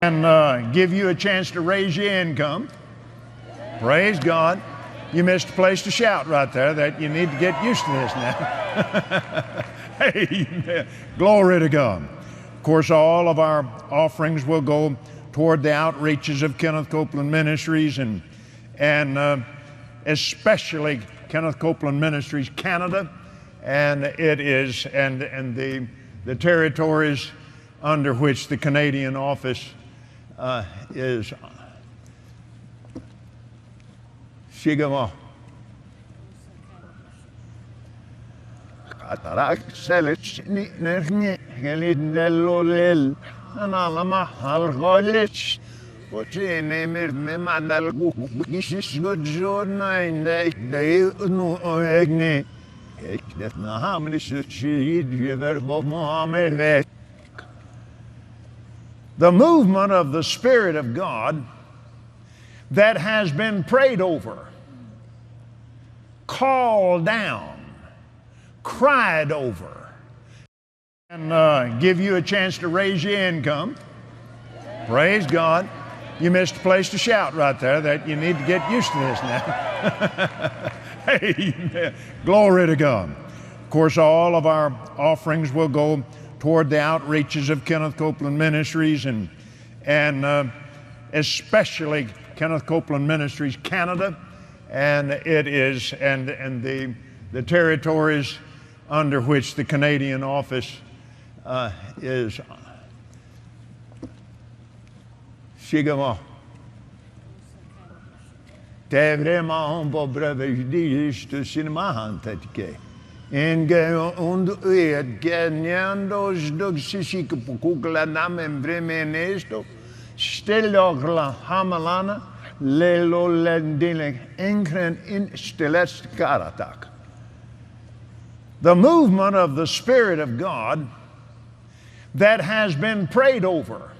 And give you a chance to raise your income. Praise God. You missed a place to shout right there. That you need to get used to this now. Amen. Glory to God. Of course, all of our offerings will go toward the outreaches of Kenneth Copeland Ministries and especially Kenneth Copeland Ministries Canada, and the territories under which the Canadian office is. Sigama. The movement of the Spirit of God that has been prayed over, called down, cried over, and give you a chance to raise your income. Praise God. You missed a place to shout right there. That you need to get used to this now. Amen. Glory to God. Of course, all of our offerings will go toward the outreaches of Kenneth Copeland Ministries and especially Kenneth Copeland Ministries Canada, and the territories under which the Canadian office is. Sigama. Det är vraiment på brevet till sin man tätke. En und genyan dos dogsisik på kugla namen bremenesto. Stellogla hamalana lelo lendile enkren in stelest karatak. The movement of the Spirit of God that has been prayed over,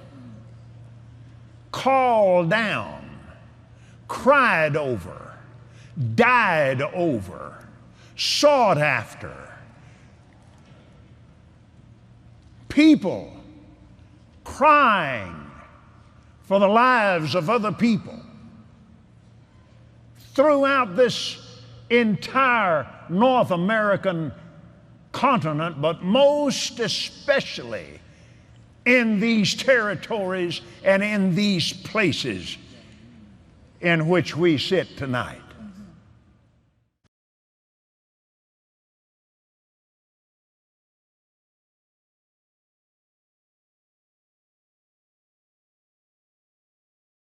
called down, cried over, died over, sought after. People crying for the lives of other people throughout this entire North American continent, but most especially in these territories and in these places in which we sit tonight.